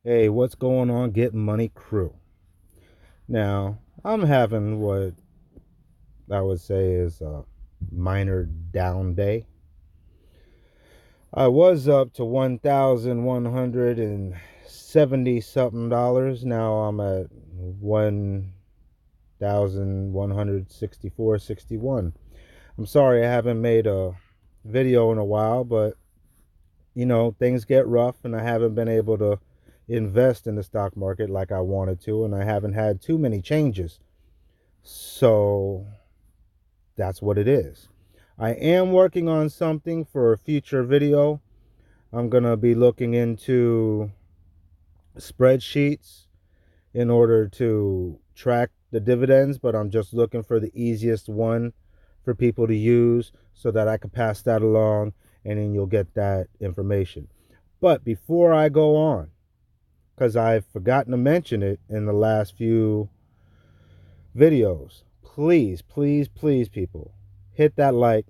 Hey, what's going on, Getting Money crew? Now, I'm having what I would say is a minor down day. I was up to 1,170 something dollars. Now I'm at 1,164.61. I'm sorry I haven't made a video in a while, but things get rough and I haven't been able to invest in the stock market like I wanted to, and I haven't had too many changes. So that's what it is. I am working on something for a future video. I'm going to be looking into spreadsheets in order to track the dividends, but I'm just looking for the easiest one for people to use so that I can pass that along and then you'll get that information. But before I go on, because I've forgotten to mention it in the last few videos, please, please, please, people, hit that like,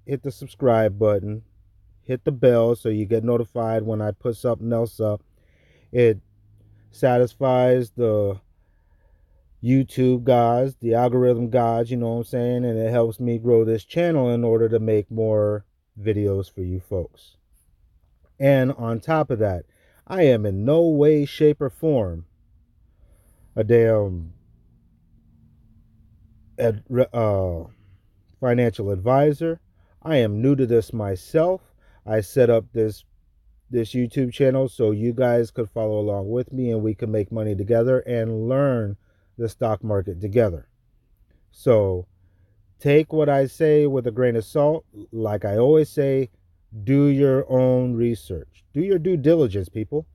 hit the subscribe button, hit the bell so you get notified when I put something else up. It satisfies the YouTube gods, the algorithm gods, you know what I'm saying? And it helps me grow this channel in order to make more videos for you folks. And on top of that, I am in no way, shape, or form a damn financial advisor. I am new to this myself. I set up this YouTube channel so you guys could follow along with me and we can make money together and learn the stock market together. So take what I say with a grain of salt. Like I always say, do your own research. Do your due diligence, people.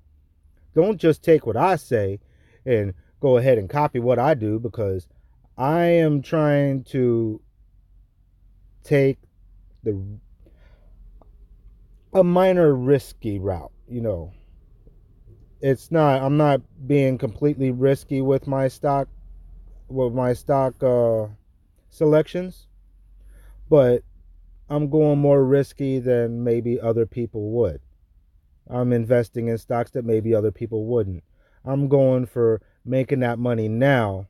Don't just take what I say and go ahead and copy what I do, because I am trying to take the a minor risky route. I'm not being completely risky with my stock selections, but I'm going more risky than maybe other people would. I'm investing in stocks that maybe other people wouldn't. I'm going for making that money now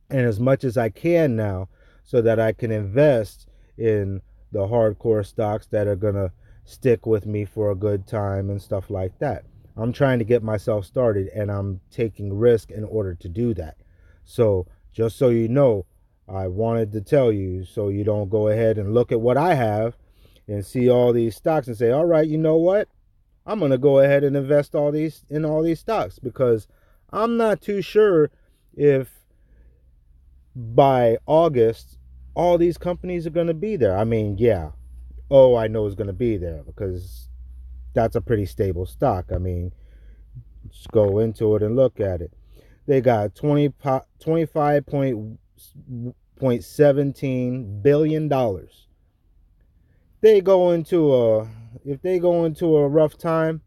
and as much as I can now so that I can invest in the hardcore stocks that are going to stick with me for a good time and stuff like that. I'm trying to get myself started and I'm taking risk in order to do that. So, just so you know, I wanted to tell you so you don't go ahead and look at what I have and see all these stocks and say, "All right, you know what? I'm going to go ahead and invest all these stocks," because I'm not too sure if by August all these companies are going to be there. I mean, yeah. Oh, I know it's going to be there because that's a pretty stable stock. I mean, just go into it and look at it. They got 25.17 billion dollars. If they go into a rough time,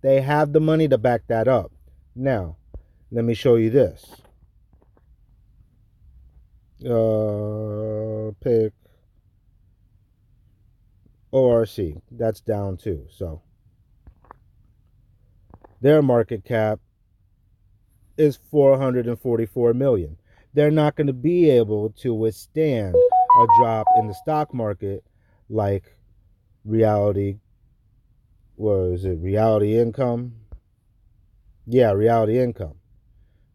they have the money to back that up. Now, let me show you this. Pick ORC. That's down too. So their market cap is 444 million. They're not going to be able to withstand a drop in the stock market like reality reality income? Yeah, reality income,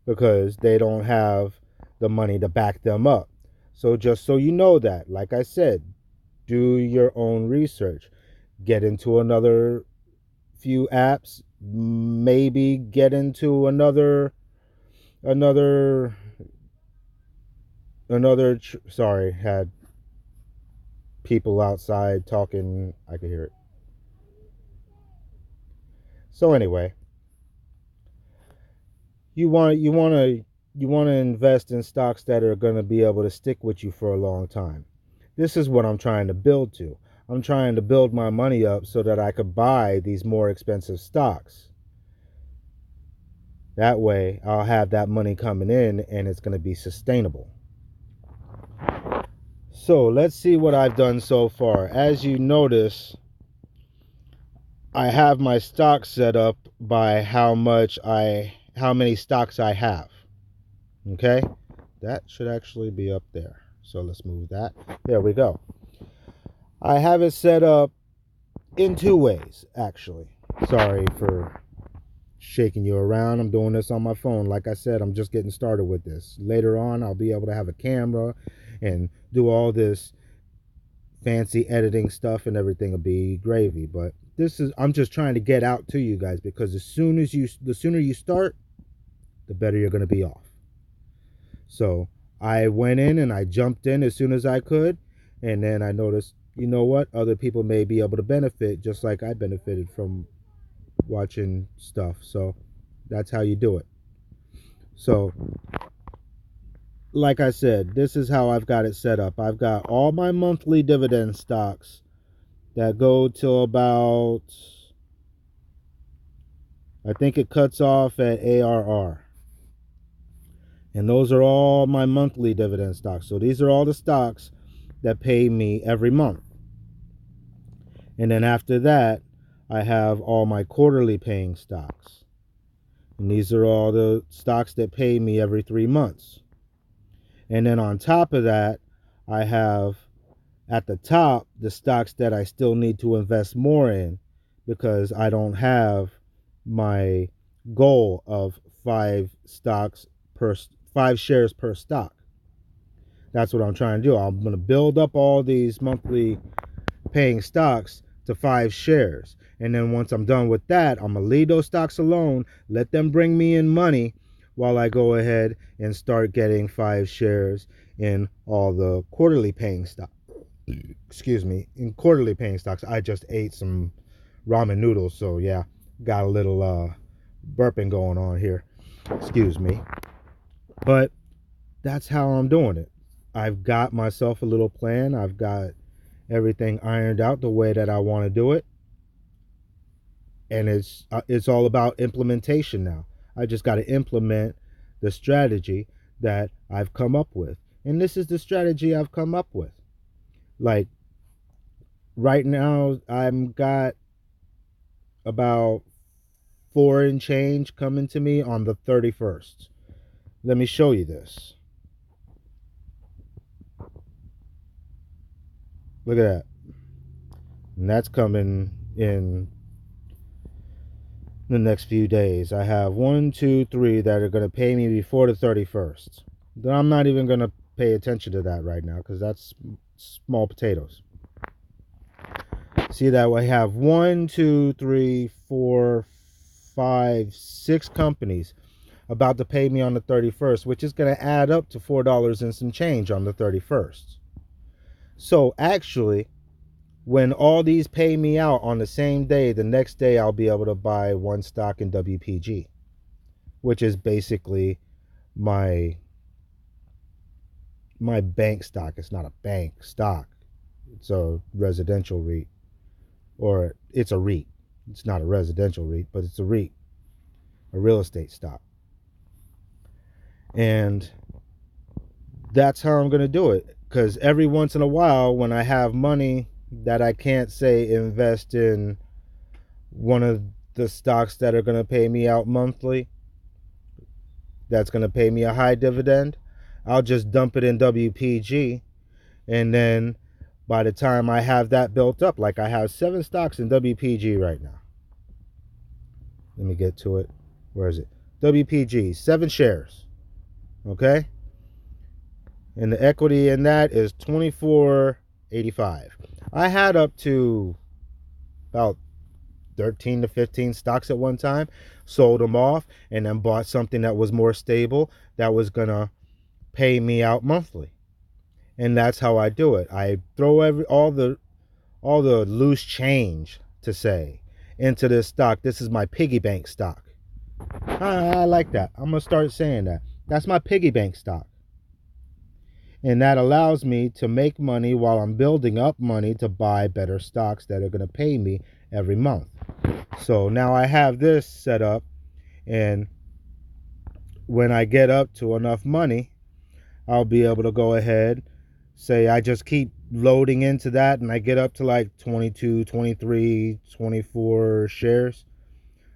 because they don't have the money to back them up. So just so you know that, like I said, do your own research. Get into another few apps, maybe get into another sorry, had people outside talking, I could hear it. So anyway, you want to invest in stocks that are going to be able to stick with you for a long time. This is what I'm trying to build to. I'm trying to build my money up so that I could buy these more expensive stocks. That way, I'll have that money coming in and it's going to be sustainable. So let's see what I've done so far. As you notice, I have my stock set up by how many stocks I have. Okay? That should actually be up there. So let's move that. There we go. I have it set up in two ways, actually. Sorry for shaking you around. I'm doing this on my phone. Like I said, I'm just getting started with this. Later on, I'll be able to have a camera and do all this fancy editing stuff, and everything will be gravy. But I'm just trying to get out to you guys, because the sooner you start, the better you're going to be off. So I went in and I jumped in as soon as I could, and then I noticed, you know what, other people may be able to benefit just like I benefited from watching stuff. So that's how you do it. So like I said, this is how I've got it set up. I've got all my monthly dividend stocks that go till about, I think it cuts off at ARR. And those are all my monthly dividend stocks. So these are all the stocks that pay me every month. And then after that, I have all my quarterly paying stocks. And these are all the stocks that pay me every 3 months. And then on top of that, I have at the top the stocks that I still need to invest more in, because I don't have my goal of 5 shares per stock. That's what I'm trying to do. I'm going to build up all these monthly paying stocks to 5 shares. And then once I'm done with that, I'm going to leave those stocks alone, let them bring me in money while I go ahead and start getting 5 shares in all the quarterly paying stocks. Excuse me, in quarterly paying stocks. I just ate some ramen noodles, so yeah, got a little burping going on here. Excuse me. But that's how I'm doing it. I've got myself a little plan. I've got everything ironed out the way that I want to do it, and it's all about implementation now. I just got to implement the strategy that I've come up with, and this is the strategy I've come up with. Like right now, I'm got about 4 and change coming to me on the 31st. Let me show you this. Look at that. And that's coming in the next few days. I have 1, 2, 3 that are going to pay me before the 31st. Then I'm not even going to pay attention to that right now, because that's small potatoes. See that I have 1, 2, 3, 4, 5, 6 companies about to pay me on the 31st, which is going to add up to $4 and some change on the 31st. So actually, when all these pay me out on the same day, the next day I'll be able to buy one stock in WPG, which is basically my bank stock. It's not a bank stock. It's a residential REIT, or it's a REIT. It's not a residential REIT, but it's a REIT, a real estate stock. And that's how I'm going to do it, because every once in a while, when I have money that I can't say invest in one of the stocks that are going to pay me out monthly, that's going to pay me a high dividend, I'll just dump it in WPG. And then by the time I have that built up, like I have 7 stocks in WPG right now. Let me get to it. Where is it? WPG, 7 shares. Okay? And the equity in that is $24.85. I had up to about 13 to 15 stocks at one time, sold them off, and then bought something that was more stable, that was going to pay me out monthly. And that's how I do it. I throw all the loose change, to say, into this stock. This is my piggy bank stock. I like that. I'm going to start saying that. That's my piggy bank stock. And that allows me to make money while I'm building up money to buy better stocks that are going to pay me every month. So now I have this set up, and when I get up to enough money, I'll be able to go ahead, say I just keep loading into that and I get up to like 22, 23, 24 shares,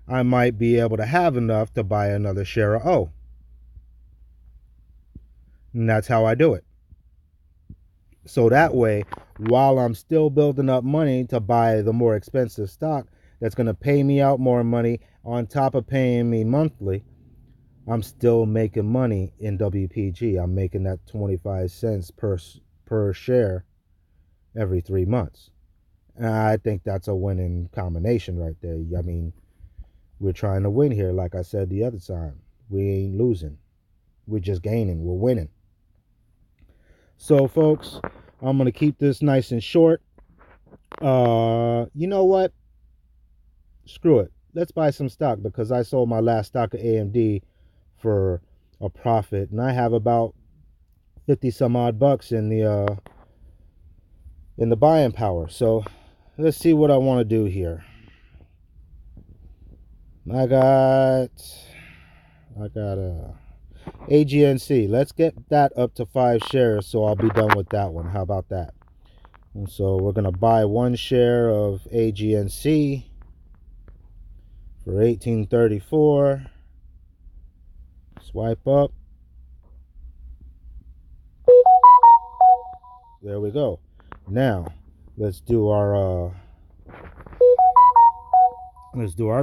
I might be able to have enough to buy another share of O. And that's how I do it. So that way, while I'm still building up money to buy the more expensive stock that's going to pay me out more money on top of paying me monthly, I'm still making money in WPG. I'm making that 25 cents per share every 3 months. And I think that's a winning combination right there. I mean, we're trying to win here. Like I said the other time, we ain't losing. We're just gaining. We're winning. So, folks, I'm going to keep this nice and short. You know what? Screw it. Let's buy some stock because I sold my last stock of AMD for a profit, and I have about 50 some odd bucks in the buying power. So let's see what I want to do here. I got a AGNC. Let's get that up to 5 shares so I'll be done with that one. How about that? And so we're going to buy 1 share of AGNC for $18.34. Swipe up. There we go. Now let's do our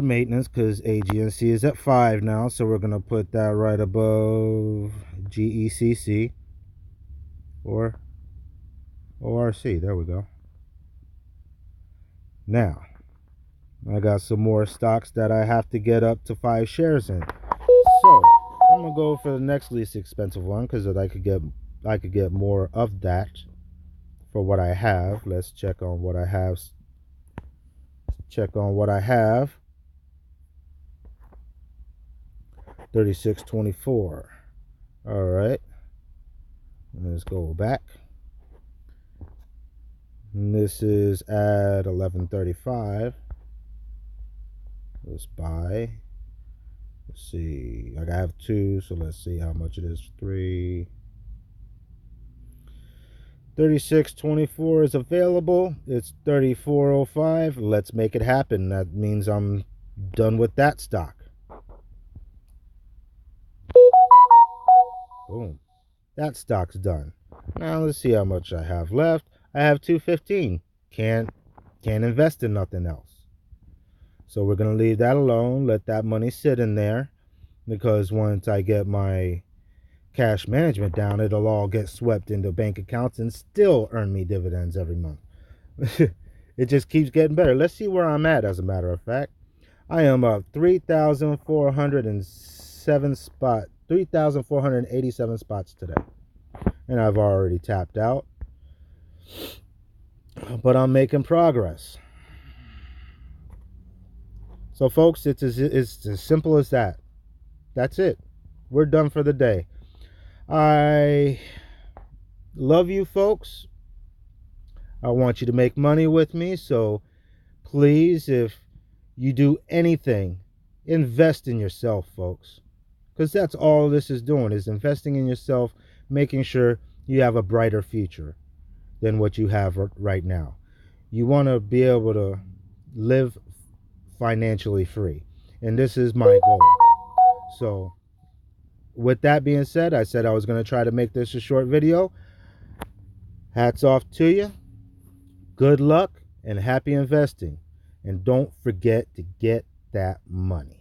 maintenance because AGNC is at 5 now, so we're gonna put that right above GECC or ORC. There we go. Now I got some more stocks that I have to get up to 5 shares in. So I'm gonna go for the next least expensive one because I could get more of that for what I have. Let's check on what I have. Check on what I have. 36.24. All right. Let's go back. And this is at 11.35. Let's buy. Let's see. I have 2, so let's see how much it is. 3. 36.24 is available. It's 34.05. Let's make it happen. That means I'm done with that stock. Boom. That stock's done. Now let's see how much I have left. I have 215. Can't invest in nothing else. So we're going to leave that alone. Let that money sit in there. Because once I get my cash management down, it'll all get swept into bank accounts and still earn me dividends every month. It just keeps getting better. Let's see where I'm at, as a matter of fact. I am up 3,487 spots today. And I've already tapped out. But I'm making progress. So, folks, it's as simple as that. That's it. We're done for the day. I love you, folks. I want you to make money with me. So, please, if you do anything, invest in yourself, folks. Because that's all this is doing, is investing in yourself, making sure you have a brighter future than what you have right now. You want to be able to live financially free. And this is my goal. So, with that being said, I said I was going to try to make this a short video. Hats off to you. Good luck and happy investing. And don't forget to get that money.